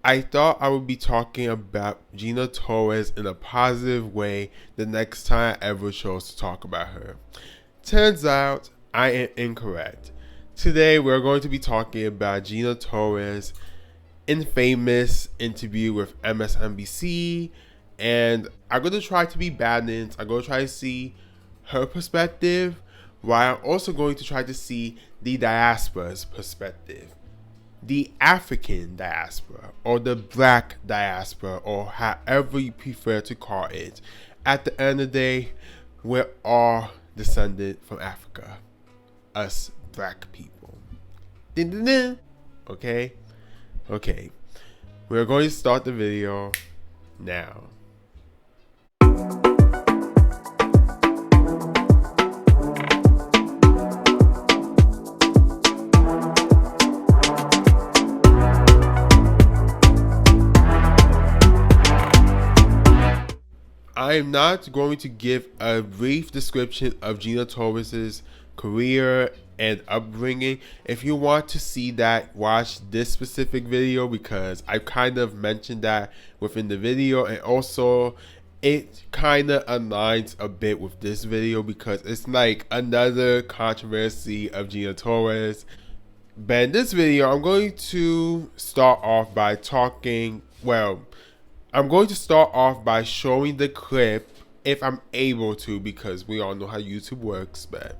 I thought I would be talking about Gina Torres in a positive way the next time I ever chose to talk about her. Turns out I am incorrect. Today we're going to be talking about Gina Torres' infamous interview with MSNBC, and I'm going to try to be balanced. I'm going to try to see her perspective, while I'm also going to try to see the diaspora's perspective. The African diaspora, or the black diaspora, or however you prefer to call it. At the end of the day, we're all descended from Africa. Us black people. Dun, dun, dun. Okay? Okay. We're going to start the video now. I am not going to give a brief description of Gina Torres' career and upbringing. If you want to see that, watch this specific video, because I kind of mentioned that within the video, and also it kind of aligns a bit with this video because it's like another controversy of Gina Torres. But in this video, I'm going to start off by I'm going to start off by showing the clip, if I'm able to, because we all know how YouTube works, but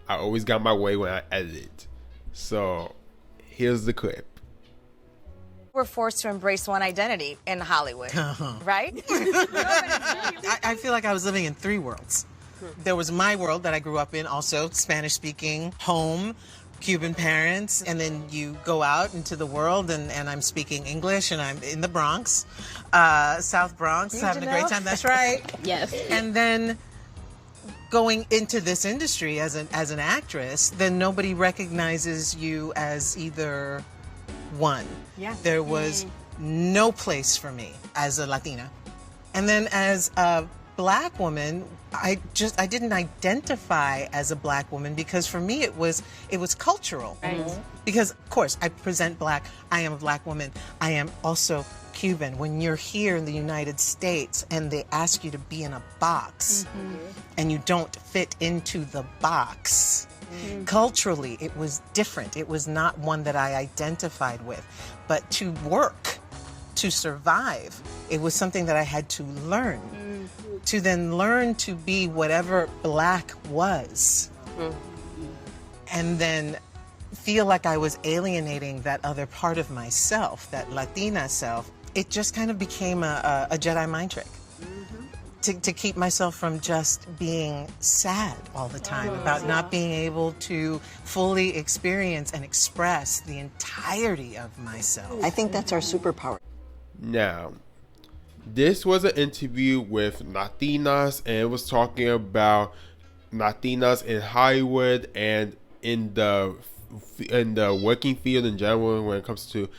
I always got my way when I edit. So here's the clip. We're forced to embrace one identity in Hollywood, right? I feel like I was living in three worlds. There was my world that I grew up in, also Spanish-speaking, home, Cuban parents, and then you go out into the world, and I'm speaking English, and I'm in the Bronx, South Bronx, having a great time. That's right. Yes. And then going into this industry as an actress, then nobody recognizes you as either one. Yeah. There was no place for me as a Latina. And then as a black woman, I didn't identify as a black woman because for me it was cultural. Right. Because of course I present black, I am a black woman, I am also Cuban. When you're here in the United States and they ask you to be in a box and you don't fit into the box, culturally it was different. It was not one that I identified with. But to work, to survive, it was something that I had to learn. To then learn to be whatever black was. And then feel like I was alienating that other part of myself, that Latina self. It just kind of became a Jedi mind trick. To keep myself from just being sad all the time about not being able to fully experience and express the entirety of myself. I think that's our superpower. Now, this was an interview with Latinas, and it was talking about Latinas in Hollywood and in the working field in general when it comes to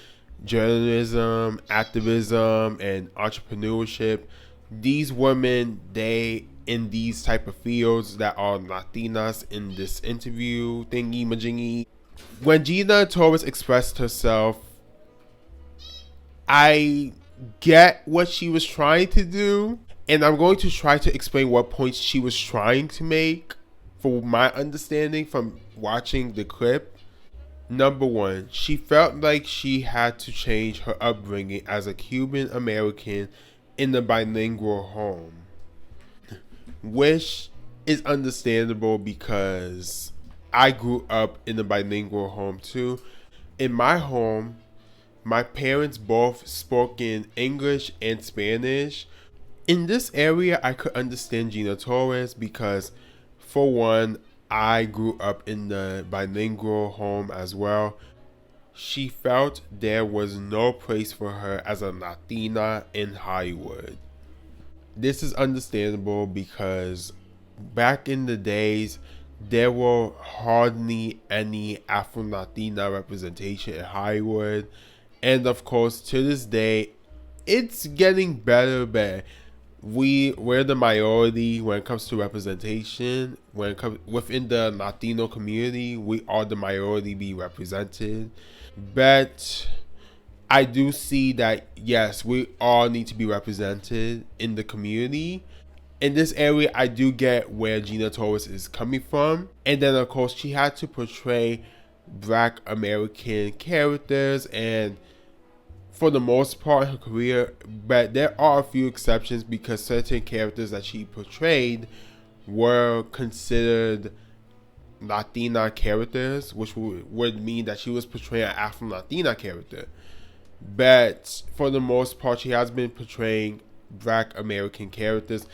journalism, activism, and entrepreneurship. These women, they in these type of fields that are Latinas in this interview thingy majingy. When Gina Torres expressed herself, I get what she was trying to do, and I'm going to try to explain what points she was trying to make for my understanding from watching the clip. Number one, she felt like she had to change her upbringing as a Cuban American in the bilingual home, which is understandable because I grew up in a bilingual home too. In my home, my parents both spoke in English and Spanish. In this area, I could understand Gina Torres because, for one, I grew up in the bilingual home as well. She felt there was no place for her as a Latina in Hollywood. This is understandable because back in the days, there were hardly any Afro-Latina representation in Hollywood. And of course, to this day, it's getting better, but we're the minority when it comes to representation. When it comes within the Latino community, we are the minority being represented. But I do see that, yes, we all need to be represented in the community. In this area, I do get where Gina Torres is coming from. And then, of course, she had to portray Black American characters, and for the most part in her career, but there are a few exceptions because certain characters that she portrayed were considered Latina characters, which would mean that she was portraying an Afro-Latina character. But for the most part, she has been portraying Black American characters.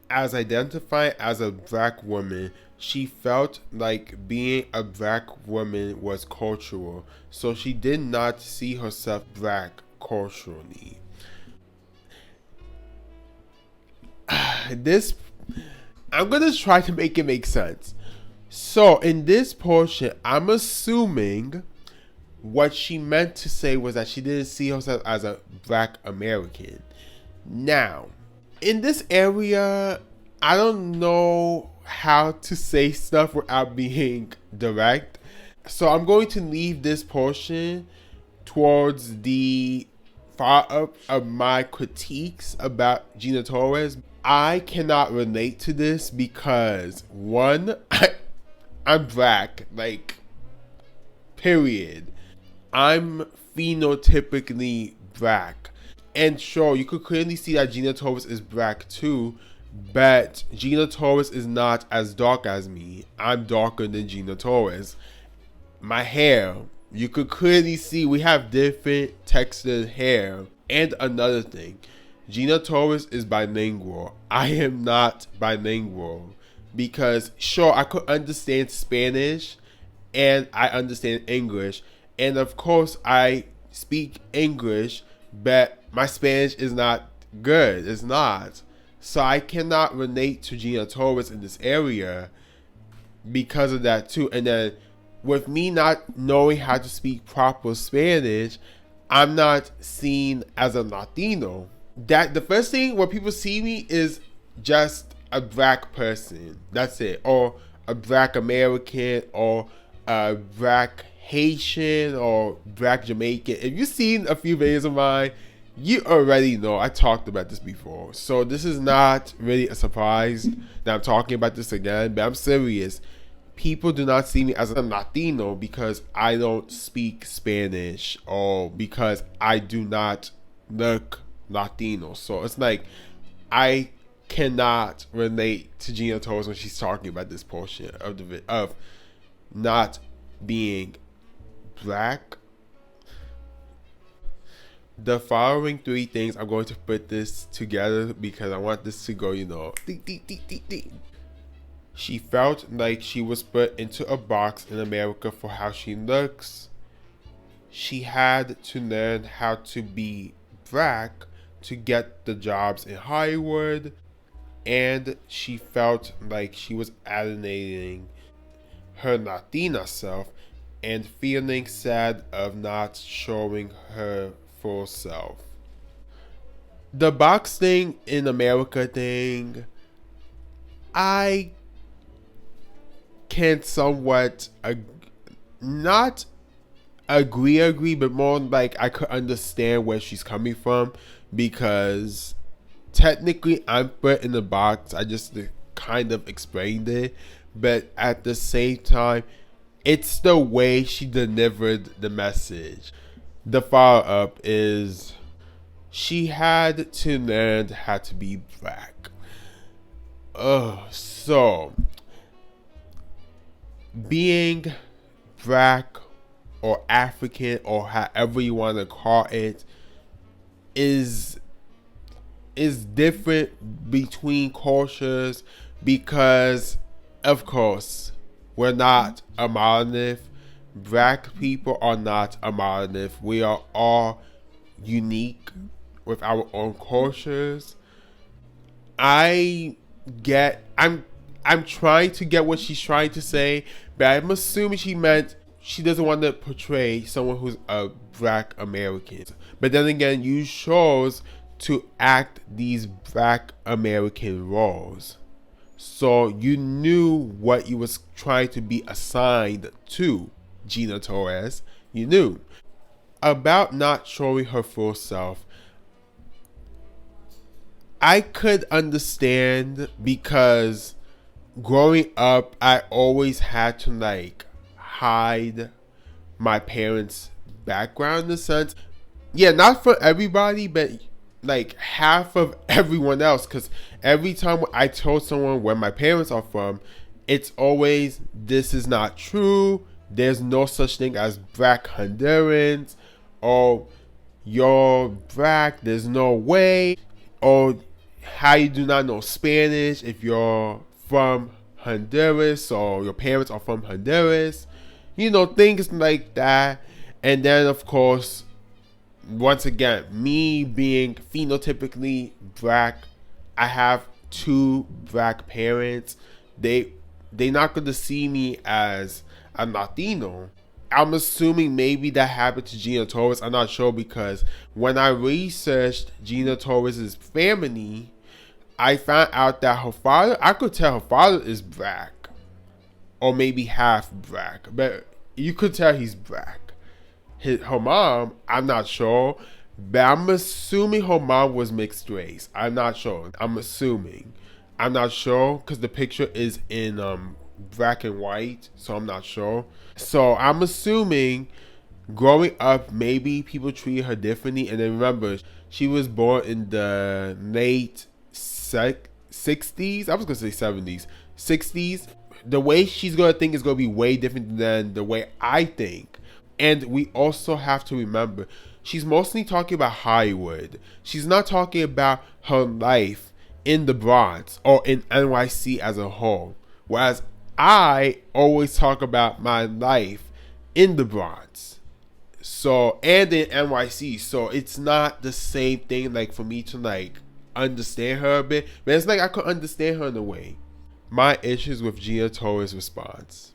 As identifying as a Black woman, she felt like being a Black woman was cultural, so she did not see herself Black culturally. This, I'm gonna try to make it make sense. So in this portion, I'm assuming what she meant to say was that she didn't see herself as a Black American. Now, in this area, I don't know how to say stuff without being direct. So I'm going to leave this portion towards the far up of my critiques about Gina Torres. I cannot relate to this because, one, I'm Black, like, period. I'm phenotypically Black. And sure, you could clearly see that Gina Torres is Black too, but Gina Torres is not as dark as me. I'm darker than Gina Torres. My hair, you could clearly see we have different textured hair. And another thing, Gina Torres is bilingual. I am not bilingual because sure, I could understand Spanish and I understand English. And of course, I speak English, but my Spanish is not good. It's not. So I cannot relate to Gina Torres in this area because of that too. And then with me not knowing how to speak proper Spanish, I'm not seen as a Latino. That the first thing when people see me is just a Black person. That's it. Or a Black American, or a Black Haitian, or Black Jamaican. If you've seen a few videos of mine, you already know I talked about this before. So this is not really a surprise that I'm talking about this again, but I'm serious. People do not see me as a Latino because I don't speak Spanish or because I do not look Latino. So it's like I cannot relate to Gina Torres when she's talking about this portion of not being Black. The following three things, I'm going to put this together because I want this to go, ding, ding, ding, ding, ding. She felt like she was put into a box in America for how she looks. She had to learn how to be Black to get the jobs in Hollywood. And she felt like she was alienating her Latina self and feeling sad of not showing her full self. The box thing in America thing, I can somewhat not agree, but more like I could understand where she's coming from because technically I'm put in the box. I just kind of explained it, but at the same time, it's the way she delivered the message. The follow-up is she had to learn how to be Black. So being Black or African or however you want to call it is different between cultures because of course we're not a monolith. Black people are not a monolith. We are all unique with our own cultures. I'm trying to get what she's trying to say, but I'm assuming she meant she doesn't want to portray someone who's a Black American. But then again, you chose to act these Black American roles. So you knew what you was trying to be assigned to, Gina Torres. You knew. about not showing her full self, I could understand because growing up, I always had to like hide my parents' background in a sense. Yeah, not for everybody, but like half of everyone else. Because every time I told someone where my parents are from, it's always, this is not true. There's no such thing as black Hondurans. Or you're black, there's no way. Or how you do not know Spanish if you're from Honduras or your parents are from Honduras. You know, things like that. And then, of course, once again, me being phenotypically black, I have two black parents. They not going to see me as a Latino. I'm assuming maybe that happened to Gina Torres. I'm not sure, because when I researched Gina Torres' family, I found out that her father, I could tell her father is black. Or maybe half black. But you could tell he's black. Her mom, I'm not sure. But I'm assuming her mom was mixed race. I'm not sure. I'm assuming. I'm not sure because the picture is in black and white. So I'm not sure. So I'm assuming growing up, maybe people treated her differently. And then remember, she was born in the late 60s. I was going to say 70s. 60s. The way she's going to think is going to be way different than the way I think. And we also have to remember, she's mostly talking about Hollywood. She's not talking about her life in the Bronx or in NYC as a whole. Whereas I always talk about my life in the Bronx. So, and in NYC. So it's not the same thing like for me to like understand her a bit. But it's like I could understand her in a way. My issues with Gina Torres' response.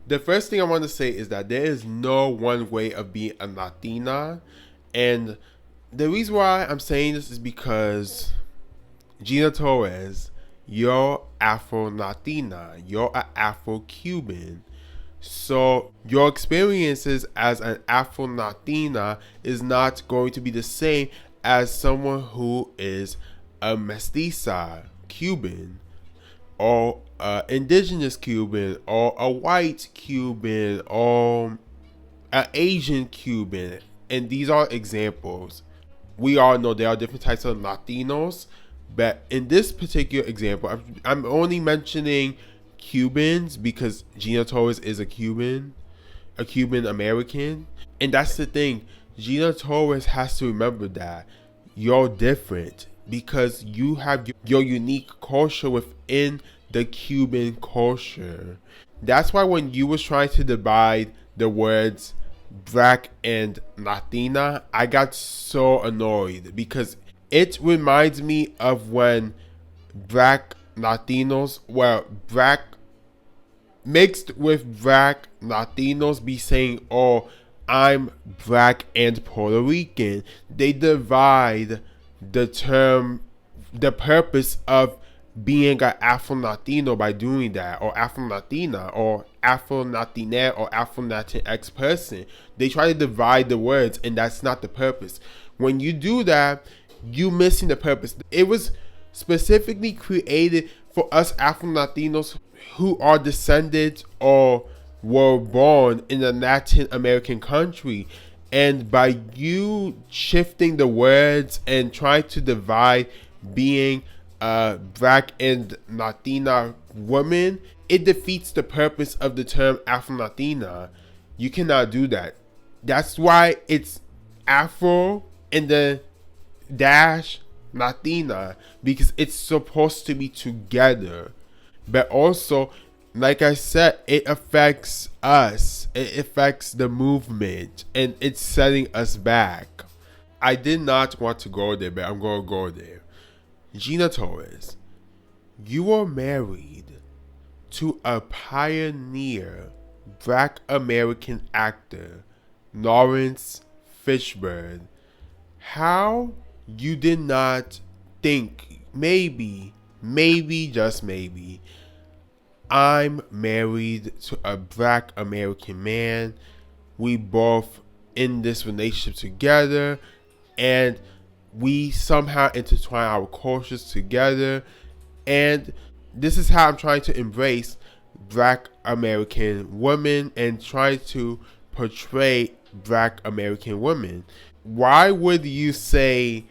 The first thing I want to say is that there is no one way of being a Latina. And the reason why I'm saying this is because Gina Torres, you're Afro-Latina. You're an Afro-Cuban. So your experiences as an Afro-Latina is not going to be the same as someone who is a mestiza Cuban, or indigenous Cuban, or a white Cuban, or an Asian Cuban. And these are examples. We all know there are different types of Latinos, but in this particular example, I'm only mentioning Cubans because Gina Torres is a Cuban American. And that's the thing. Gina Torres has to remember that you're different because you have your unique culture within the Cuban culture. That's why when you was trying to divide the words black and Latina, I got so annoyed because it reminds me of when black Latinos, well, black mixed with black Latinos be saying, oh, I'm black and Puerto Rican. They divide the term, the purpose of being an Afro-Latino by doing that, or Afro-Latina, or Afro-Latinx, or Afro-Latinx person. They try to divide the words, and that's not the purpose. When you do that, you missing the purpose. It was specifically created for us Afro-Latinos who are descended or were born in a Latin American country. And by you shifting the words and trying to divide being a black and Latina woman, it defeats the purpose of the term Afro-Latina. You cannot do that. That's why it's Afro and then dash Latina, because it's supposed to be together. But also, like I said, it affects us. It affects the movement, and it's setting us back. I did not want to go there, but I'm going to go there. Gina Torres, you were married to a pioneer black American actor, Lawrence Fishburne. How you did not think, maybe, just maybe, I'm married to a black American man. We both in this relationship together, and we somehow intertwine our cultures together. And this is how I'm trying to embrace Black American women and try to portray Black American women. Why would you say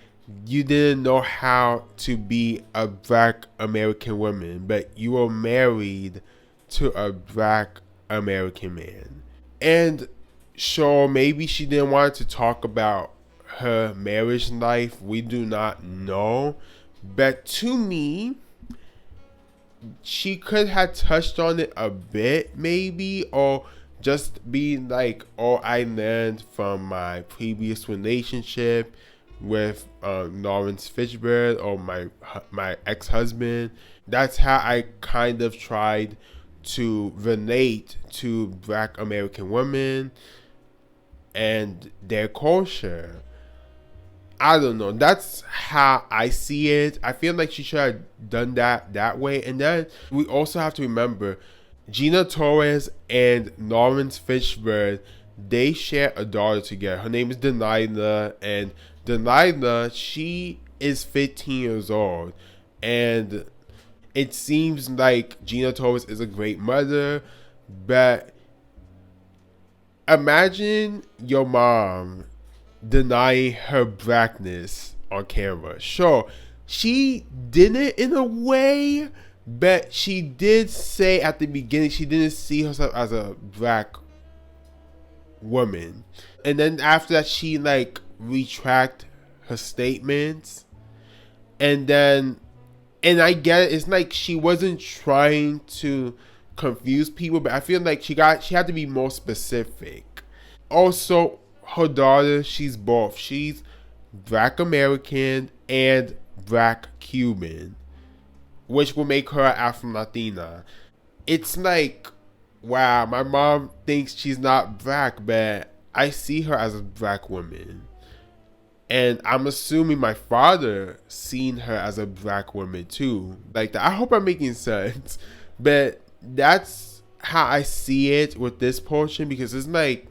you didn't know how to be a Black American woman, but you were married to a Black American man? And sure, maybe she didn't want to talk about her marriage life. We do not know. But to me, she could have touched on it a bit, maybe, or just being like, oh, I learned from my previous relationship with Lawrence Fishburne, or my ex-husband. That's how I kind of tried to relate to Black American women and their culture. I don't know. That's how I see it. I feel like she should have done that way. And then we also have to remember Gina Torres and Lawrence Fishburne, they share a daughter together. Her name is Delilah, and Delilah, she is 15 years old. And it seems like Gina Torres is a great mother, but imagine your mom denying her blackness on camera. Sure, she did it in a way, but she did say at the beginning she didn't see herself as a Black woman. And then after that, she like retract her statements. And I get it, it's like she wasn't trying to confuse people, but I feel like she had to be more specific. Also, her daughter, she's both. She's Black American and Black Cuban, which will make her afrolatina. It's like, wow, my mom thinks she's not Black, but I see her as a Black woman. And I'm assuming my father seen her as a Black woman too. Like that. I hope I'm making sense. But that's how I see it with this portion, because it's like,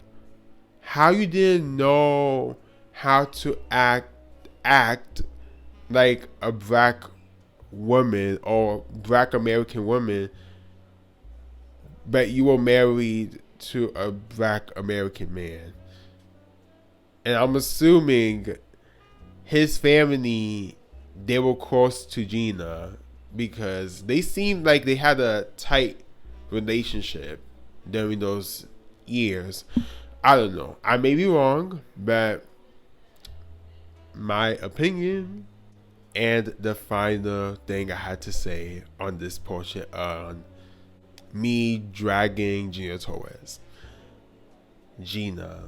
how you didn't know how to act like a Black woman or Black American woman, but you were married to a Black American man. And I'm assuming his family, they were close to Gina because they seemed like they had a tight relationship during those years. I don't know. I may be wrong, but my opinion and the final thing I had to say on this portion on me dragging Gina Torres. Gina,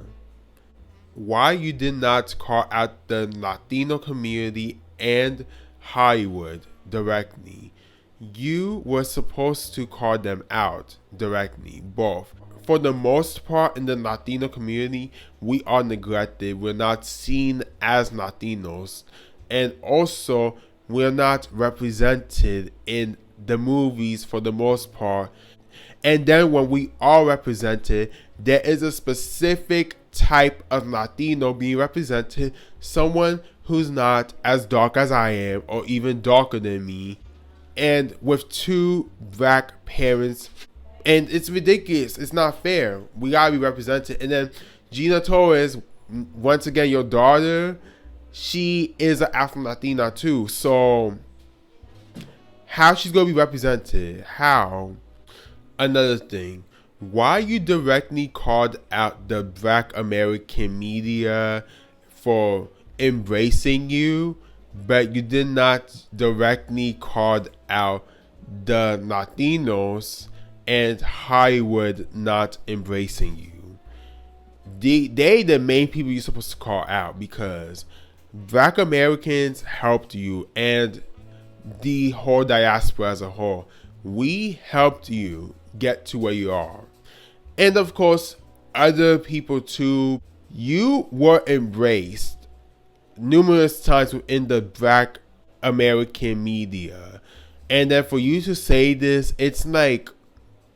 why you did not call out the Latino community and Hollywood directly? You were supposed to call them out directly, both. For the most part, in the Latino community, we are neglected. We're not seen as Latinos. And also, we're not represented in the movies for the most part. And then when we are represented, there is a specific type of Latino being represented. Someone who's not as dark as I am, or even darker than me. And with two Black parents. And it's ridiculous. It's not fair. We gotta be represented. And then Gina Torres, once again, your daughter, she is an Afro-Latina too. So how she's gonna be represented? How? Another thing, why you directly called out the Black American media for embracing you, but you did not directly call out the Latinos and Hollywood not embracing you? They the main people you're supposed to call out, because Black Americans helped you, and the whole diaspora as a whole. We helped you get to where you are. And of course, other people too. You were embraced numerous times within the Black American media. And then for you to say this, it's like,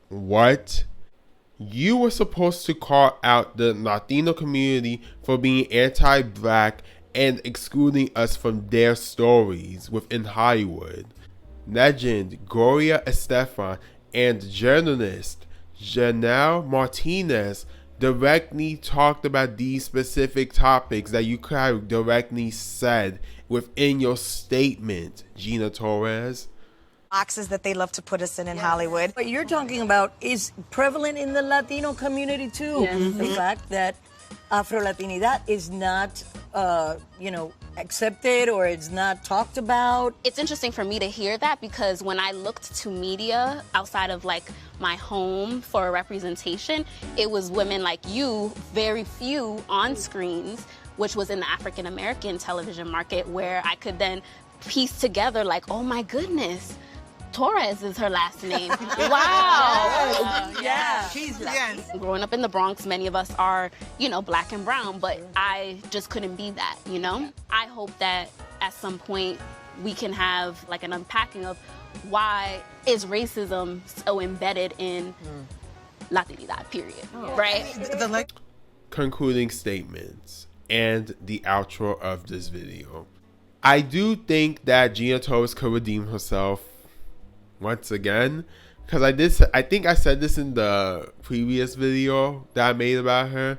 what? You were supposed to call out the Latino community for being anti-black and excluding us from their stories within Hollywood. Legend Gloria Estefan and journalist Janelle Martinez directly talked about these specific topics that you could have directly said within your statement, Gina Torres. Boxes that they love to put us in Hollywood. What you're talking about is prevalent in the Latino community too. The fact that afrolatinidad is not, accepted or it's not talked about. It's interesting for me to hear that because when I looked to media outside of like my home for representation, it was women like you, very few on screens, which was in the African American television market, where I could then piece together like, oh my goodness, Torres is her last name. Wow. Yeah. She's black. Growing up in the Bronx, many of us are, black and brown, but I just couldn't be that, I hope that at some point we can have like an unpacking of why is racism so embedded in Latinidad, period, right? Concluding statements and the outro of this video. I do think that Gina Torres could redeem herself once again, because I think I said this in the previous video that I made about her.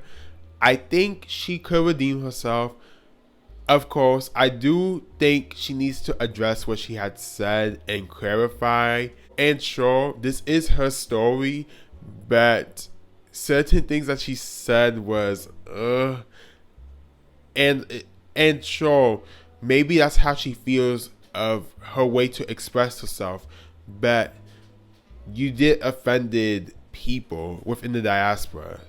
I think she could redeem herself. Of course, I do think she needs to address what she had said and clarify. And sure, this is her story, but certain things that she said was and sure, maybe that's how she feels of her way to express herself. But you did offended people within the diaspora.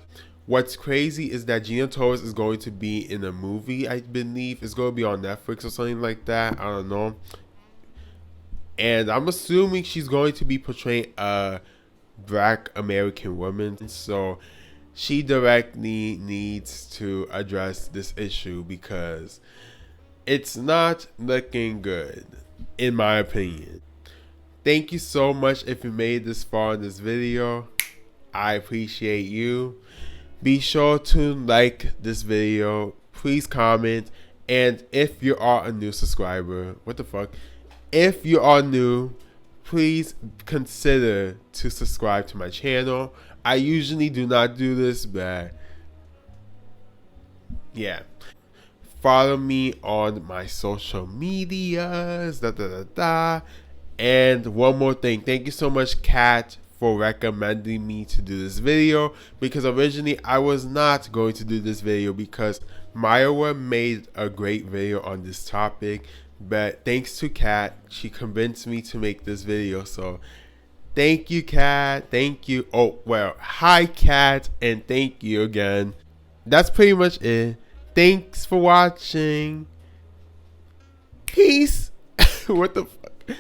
What's crazy is that Gina Torres is going to be in a movie, I believe. It's going to be on Netflix or something like that. I don't know. And I'm assuming she's going to be portraying a black American woman. So she directly needs to address this issue because it's not looking good, in my opinion. Thank you so much if you made this far in this video. I appreciate you. Be sure to like this video. Please comment. And if you are a new subscriber, if you are new, please consider to subscribe to my channel. I usually do not do this, but yeah. Follow me on my social medias. And one more thing, thank you so much, Kat, for recommending me to do this video, because originally I was not going to do this video because Myowa made a great video on this topic, but thanks to Kat, she convinced me to make this video. So thank you, Kat. Thank you. Oh, well, hi, Kat, and thank you again. That's pretty much it. Thanks for watching. Peace. What the fuck?